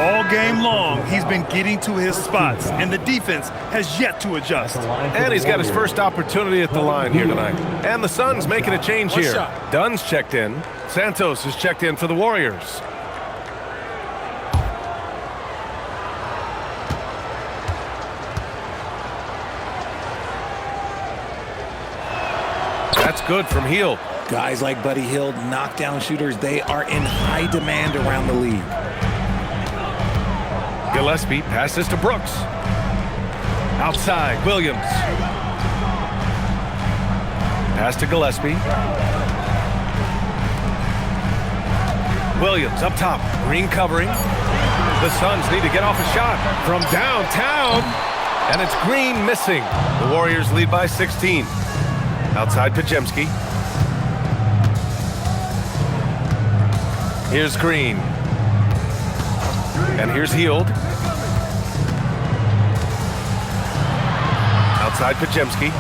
All game long, he's been getting to his spots, and the defense has yet to adjust. And he's got his first opportunity at the line here tonight. And the Suns making a change here. Dunn's checked in. Santos is checked in for the Warriors. That's good from Hield. Guys like Buddy Hield, knockdown shooters, they are in high demand around the league. Gillespie passes to Brooks. Outside, Williams. Pass to Gillespie. Williams up top, Green covering. The Suns need to get off a shot from downtown, and it's Green missing. The Warriors lead by 16. Outside Pajemski. Here's Green. And here's Hield. Outside Pajemski.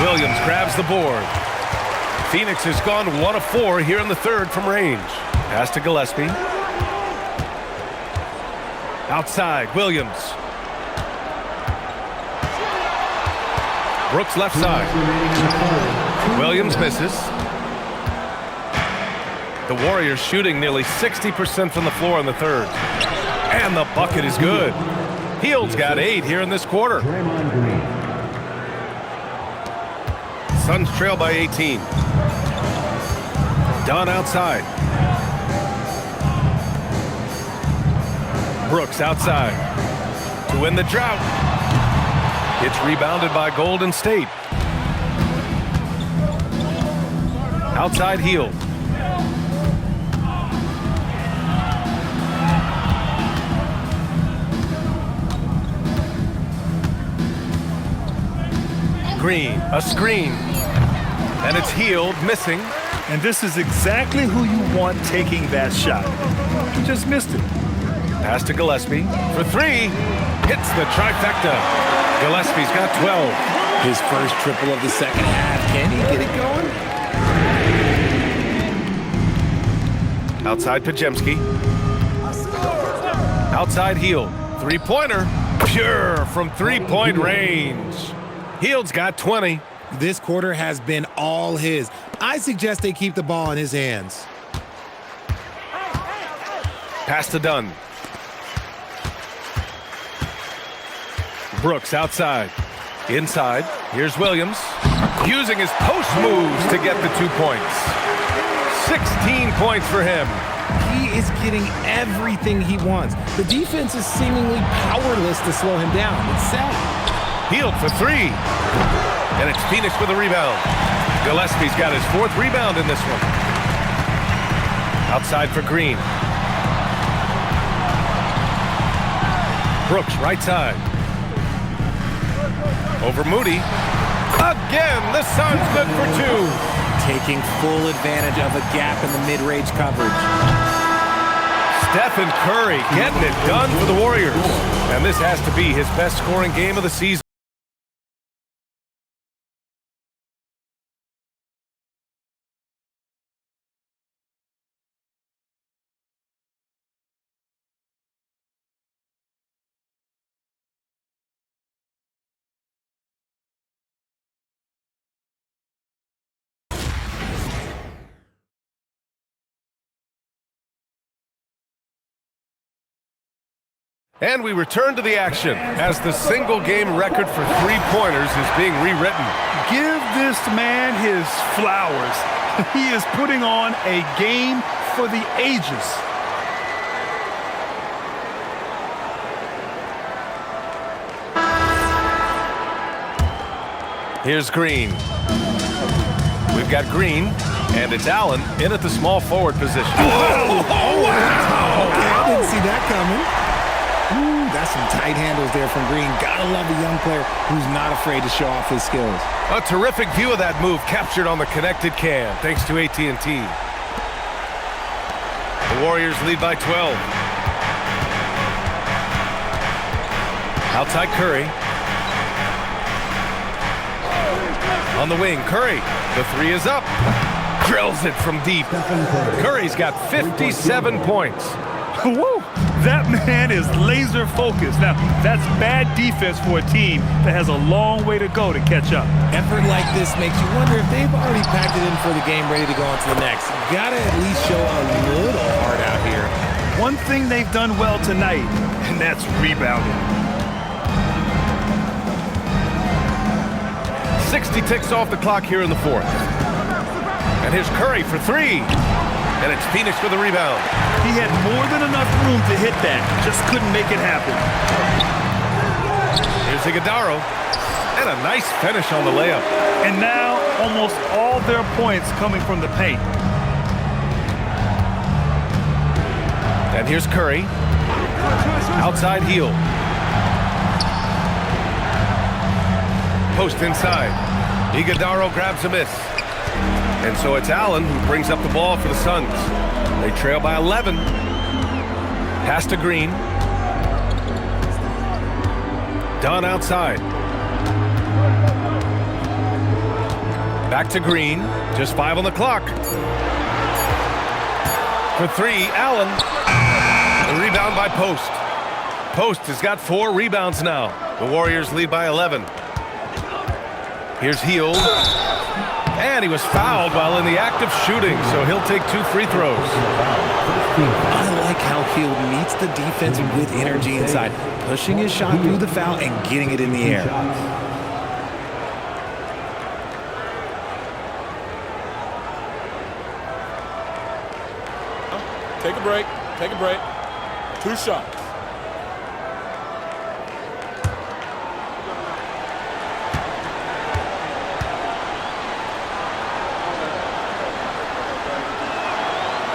Williams grabs the board. Phoenix has gone 1 of 4 here in the third from range. Pass to Gillespie. Outside, Williams. Brooks left side. Williams misses. The Warriors shooting nearly 60% from the floor in the third. And the bucket is good. Hield's got 8 here in this quarter. Suns trail by 18. Dunn outside. Brooks outside to win the drought. It's rebounded by Golden State. Outside Hield. Green, a screen. And it's Hield missing. And this is exactly who you want taking that shot. He just missed it. Pass to Gillespie for 3. Hits the trifecta. Gillespie's got 12. His first triple of the second half. Can he get it going? Outside Pajemski. Outside Hield. 3-pointer. Pure from 3-point range. Hield's got 20. This quarter has been all his. I suggest they keep the ball in his hands. Pass to Dunn. Brooks outside. Inside. Here's Williams. Using his post moves to get the 2 points. 16 points for him. He is getting everything he wants. The defense is seemingly powerless to slow him down. It's sad. Hield for 3. And it's Phoenix with a rebound. Gillespie's got his 4th rebound in this one. Outside for Green. Brooks right side. Over Moody. Again, the Suns good for 2. Taking full advantage of a gap in the mid-range coverage. Stephen Curry getting it done for the Warriors. And this has to be his best scoring game of the season. And we return to the action as the single-game record for 3-pointers is being rewritten. Give this man his flowers. He is putting on a game for the ages. Here's Green. We've got Green, and it's Allen in at the small forward position. Oh, wow! Okay, I didn't see that coming. Ooh, that's some tight handles there from Green. Gotta love a young player who's not afraid to show off his skills. A terrific view of that move captured on the connected cam, thanks to AT&T. The Warriors lead by 12. Outside Curry. On the wing, Curry. The 3 is up. Drills it from deep. Curry's got 57 points. Woo! That man is laser focused. Now, that's bad defense for a team that has a long way to go to catch up. Effort like this makes you wonder if they've already packed it in for the game, ready to go on to the next. Gotta at least show a little heart out here. One thing they've done well tonight, and that's rebounding. 60 ticks off the clock here in the fourth. And here's Curry for three. And it's Phoenix for the rebound. He had more than enough room to hit that. Just couldn't make it happen. Here's Iguodala. And a nice finish on the layup. And now almost all their points coming from the paint. And here's Curry. Outside heel. Post inside. Iguodala grabs a miss. And so it's Allen who brings up the ball for the Suns. They trail by 11. Pass to Green. Dunn outside. Back to Green. Just 5 on the clock. For three, Allen. The rebound by Post. Post has got 4 rebounds now. The Warriors lead by 11. Here's Hield. And he was fouled while in the act of shooting, so he'll take 2 free throws. I like how Hield meets the defense with energy inside, pushing his shot through the foul and getting it in the air. Take a break. Take a break. 2 shots.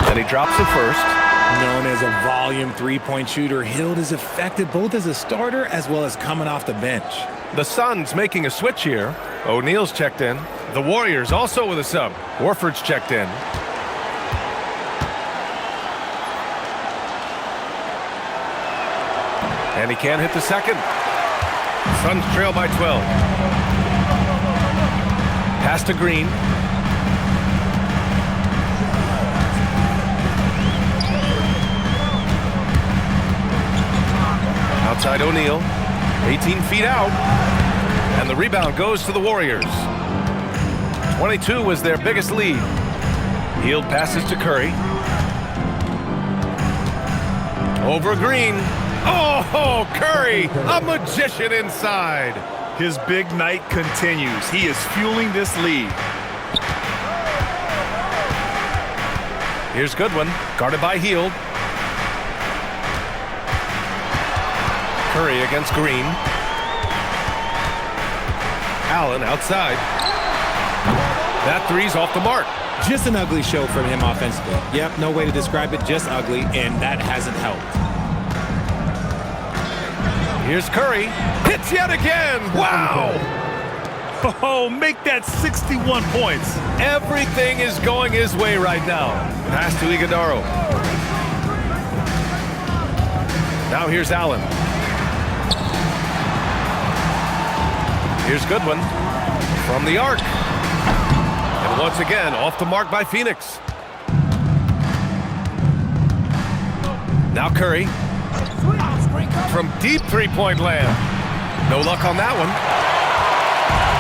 And he drops it first. Known as a volume three-point shooter, Hield is effective both as a starter as well as coming off the bench. The Suns making a switch here. O'Neal's checked in. The Warriors also with a sub. Horford's checked in. And he can't hit the second. Suns trail by 12. Pass to Green. Outside O'Neal. 18 feet out. And the rebound goes to the Warriors. 22 was their biggest lead. Hield passes to Curry. Over Green. Oh, Curry, a magician inside. His big night continues. He is fueling this lead. Here's Goodwin, guarded by Hield. Curry against Green. Allen outside. That three's off the mark. Just an ugly show from him offensively. Yep, no way to describe it, just ugly, and that hasn't helped. Here's Curry. Hits yet again. Wow! Oh, make that 61 points. Everything is going his way right now. Pass to Iguodala. Now here's Allen. Here's Goodwin from the arc. And once again, off the mark by Phoenix. Now Curry. From deep three-point land. No luck on that one.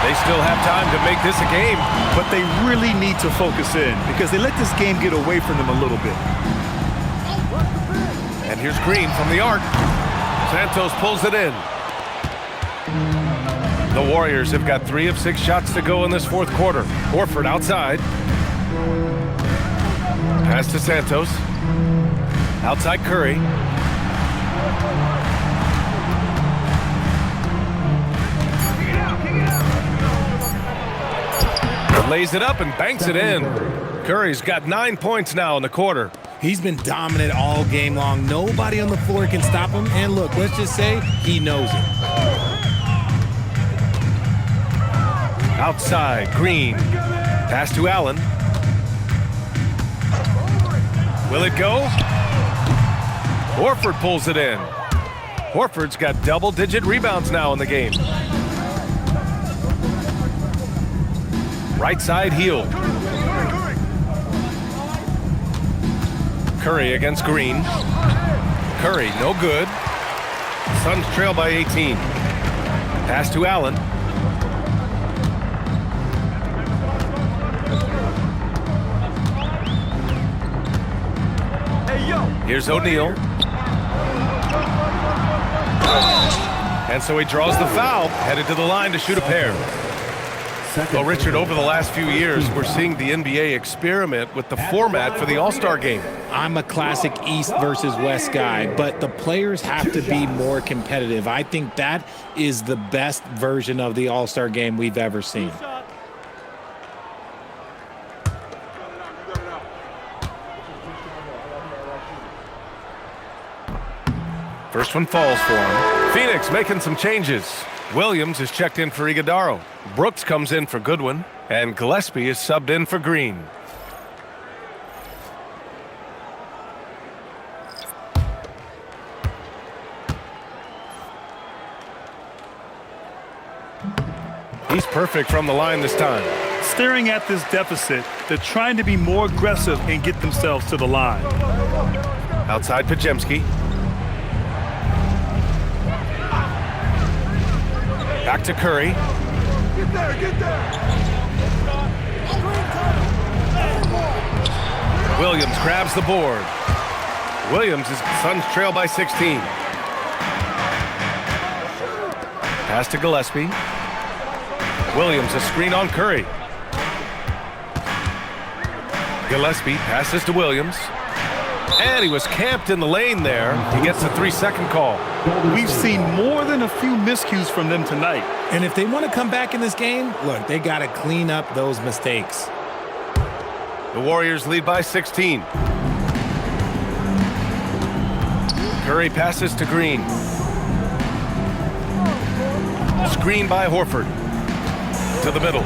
They still have time to make this a game. But they really need to focus in because they let this game get away from them a little bit. And here's Green from the arc. Santos pulls it in. The Warriors have got 3 of 6 shots to go in this fourth quarter. Horford outside. Pass to Santos. Outside Curry. Lays it up and banks it in. Curry's got 9 points now in the quarter. He's been dominant all game long. Nobody on the floor can stop him. And look, let's just say he knows it. Outside, Green. Pass to Allen. Will it go? Horford pulls it in. Horford's got double-digit rebounds now in the game. Right side, Hield. Curry against Green. Curry, no good. Suns trail by 18. Pass to Allen. Here's O'Neal. And so he draws the foul, headed to the line to shoot a pair. Well, Richard, over the last few years, we're seeing the NBA experiment with the format for the All-Star game. I'm a classic East versus West guy, but the players have to be more competitive. I think that is the best version of the All-Star game we've ever seen. First one falls for him. Phoenix making some changes. Williams is checked in for Iguodaro. Brooks comes in for Goodwin. And Gillespie is subbed in for Green. He's perfect from the line this time. Staring at this deficit, they're trying to be more aggressive and get themselves to the line. Outside Podziemski. Back to Curry. Get there, get there. Williams grabs the board. Williams is Suns trail by 16. Pass to Gillespie. Williams a screen on Curry. Gillespie passes to Williams. And he was camped in the lane there. He gets a 3-second call. We've seen more than a few miscues from them tonight. And if they want to come back in this game, look, they got to clean up those mistakes. The Warriors lead by 16. Curry passes to Green. Screen by Horford. To the middle.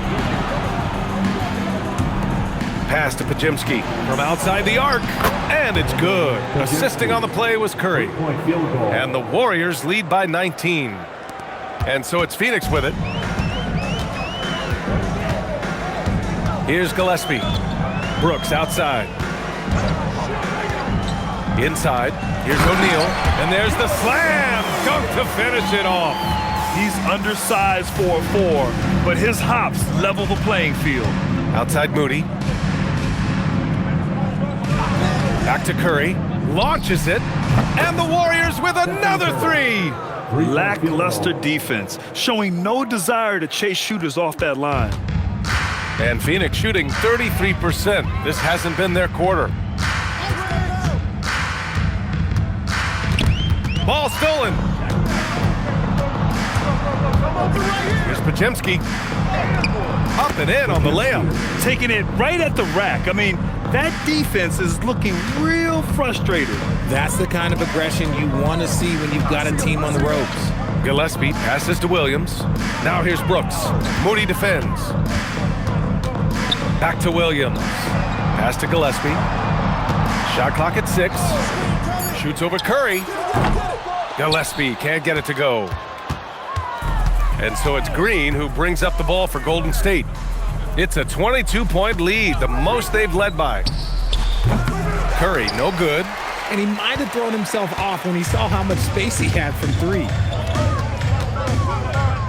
Pass to Podziemski from outside the arc. And it's good. Assisting on the play was Curry. And the Warriors lead by 19. And so it's Phoenix with it. Here's Gillespie. Brooks outside. Inside. Here's O'Neal. And there's the slam dunk to finish it off. He's undersized for a 4, but his hops level the playing field. Outside Moody. Back to Curry. Launches it. And the Warriors with another 3. Lackluster defense, showing no desire to chase shooters off that line. And Phoenix shooting 33%. This hasn't been their quarter. Ball stolen. Here's Podziemski. Up and in on the layup. Taking it right at the rack. I mean, that defense is looking real frustrated. That's the kind of aggression you want to see when you've got a team on the ropes. Gillespie passes to Williams. Now here's Brooks. Moody defends. Back to Williams. Pass to Gillespie. Shot clock at 6. Shoots over Curry. Gillespie can't get it to go. And so it's Green who brings up the ball for Golden State. It's a 22-point lead, the most they've led by. Curry, no good. And he might have thrown himself off when he saw how much space he had from 3.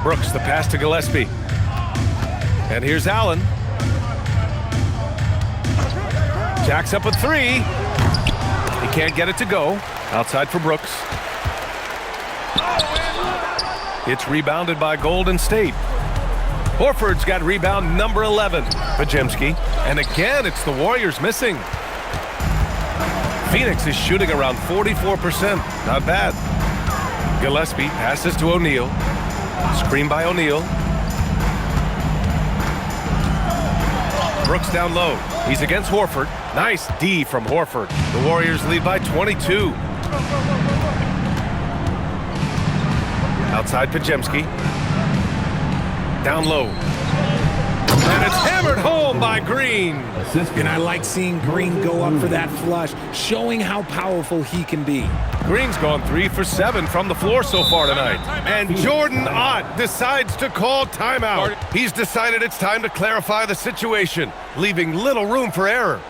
Brooks, the pass to Gillespie. And here's Allen. Jacks up a 3. He can't get it to go. Outside for Brooks. It's rebounded by Golden State. Horford's got rebound number 11. Podziemski. And again, it's the Warriors missing. Phoenix is shooting around 44%. Not bad. Gillespie passes to O'Neal. Screen by O'Neal. Brooks down low. He's against Horford. Nice D from Horford. The Warriors lead by 22. Outside Podziemski. Down low. And it's hammered home by Green. And I like seeing Green go up for that flush, showing how powerful he can be. Green's gone 3 for 7 from the floor so far tonight. And Jordan Ott decides to call timeout. He's decided it's time to clarify the situation, leaving little room for error.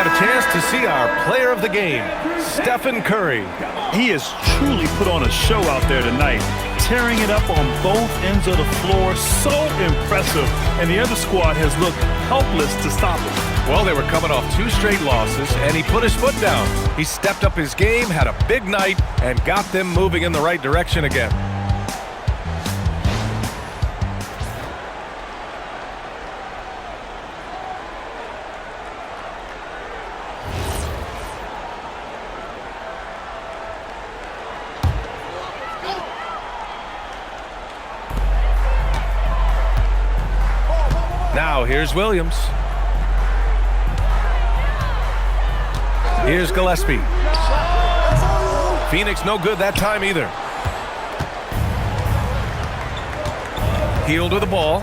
got a chance to see our player of the game, Stephen Curry. He has truly put on a show out there tonight, tearing it up on both ends of the floor. So impressive, and the other squad has looked helpless to stop him. Well, they were coming off 2 straight losses, and he put his foot down. He stepped up his game, had a big night, and got them moving in the right direction again. Now, here's Williams. Here's Gillespie. Phoenix no good that time either. Healed with the ball.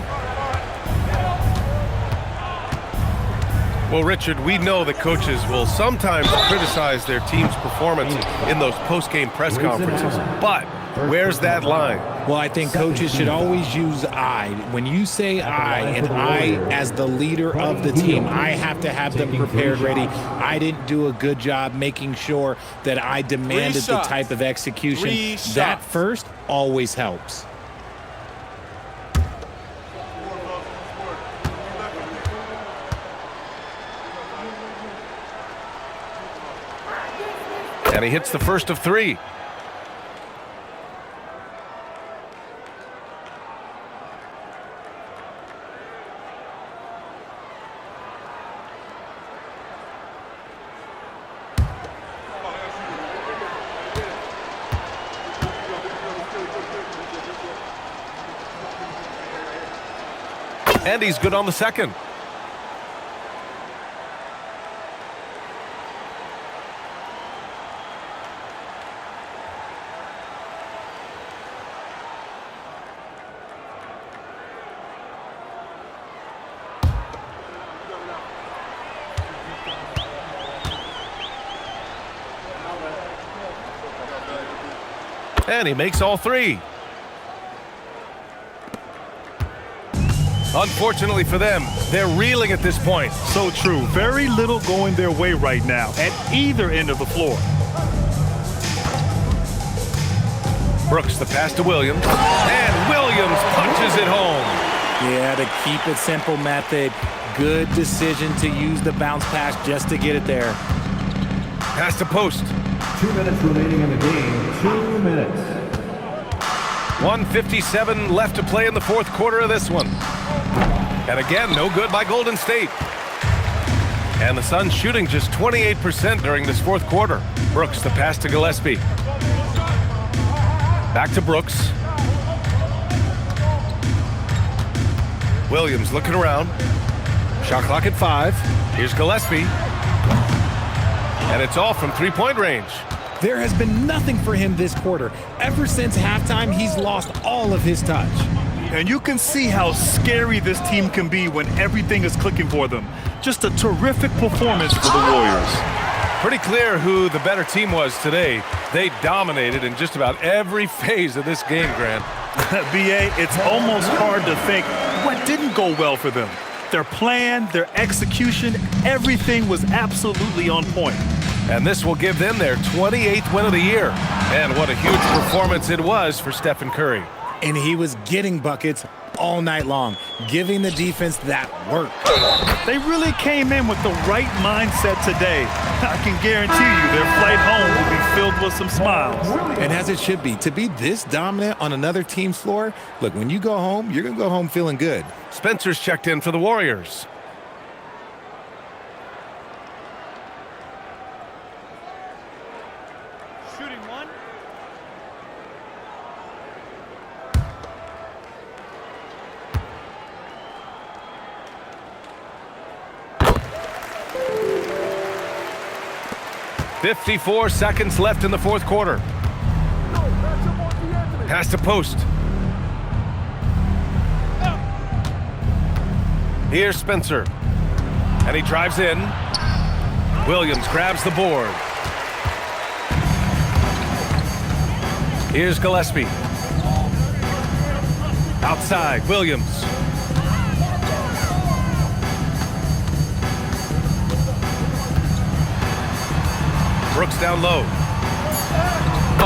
Well, Richard, we know that coaches will sometimes criticize their team's performance in those post-game press conferences, but where's that line? Well, I think coaches should always use I. When you say I, and I as the leader of the team, I have to have them prepared, ready. I didn't do a good job making sure that I demanded the type of execution. That first always helps. And he hits the first of 3. And he's good on the second. And he makes all 3. Unfortunately for them, they're reeling at this point. So true. Very little going their way right now at either end of the floor. Brooks, the pass to Williams. And Williams punches it home. Yeah, the keep it simple method. Good decision to use the bounce pass just to get it there. Pass to post. 2 minutes remaining in the game. 2 minutes. 1:57 left to play in the fourth quarter of this one. And again, no good by Golden State. And the Suns shooting just 28% during this fourth quarter. Brooks, the pass to Gillespie. Back to Brooks. Williams looking around. Shot clock at 5. Here's Gillespie. And it's all from 3-point range. There has been nothing for him this quarter. Ever since halftime, he's lost all of his touch. And you can see how scary this team can be when everything is clicking for them. Just a terrific performance for the Warriors. Pretty clear who the better team was today. They dominated in just about every phase of this game, Grant. B.A., it's almost hard to think what didn't go well for them. Their plan, their execution, everything was absolutely on point. And this will give them their 28th win of the year. And what a huge performance it was for Stephen Curry. And he was getting buckets all night long, giving the defense that work. They really came in with the right mindset today. I can guarantee you their flight home will be filled with some smiles. And as it should be, to be this dominant on another team's floor, look, when you go home, you're going to go home feeling good. Spencer's checked in for the Warriors. Shooting one. .54 seconds left in the fourth quarter. Pass to post. Here's Spencer. And he drives in. Williams grabs the board. Here's Gillespie. Outside, Williams. Brooks down low.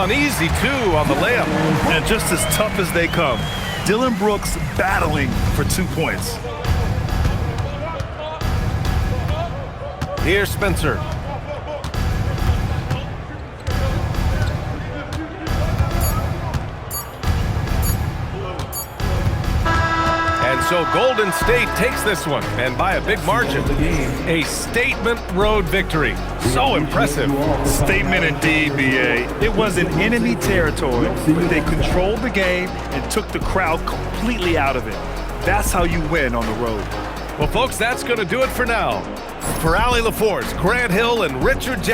Uneasy, too, on the layup. And just as tough as they come, Dillon Brooks battling for 2 points. Here's Spencer. And so Golden State takes this one, and by a big margin. A statement road victory. So impressive. Statement indeed, B.A. It was in enemy territory, but they controlled the game and took the crowd completely out of it. That's how you win on the road. Well, folks, that's going to do it for now. For Allie LaForce, Grant Hill, and Richard Jackson.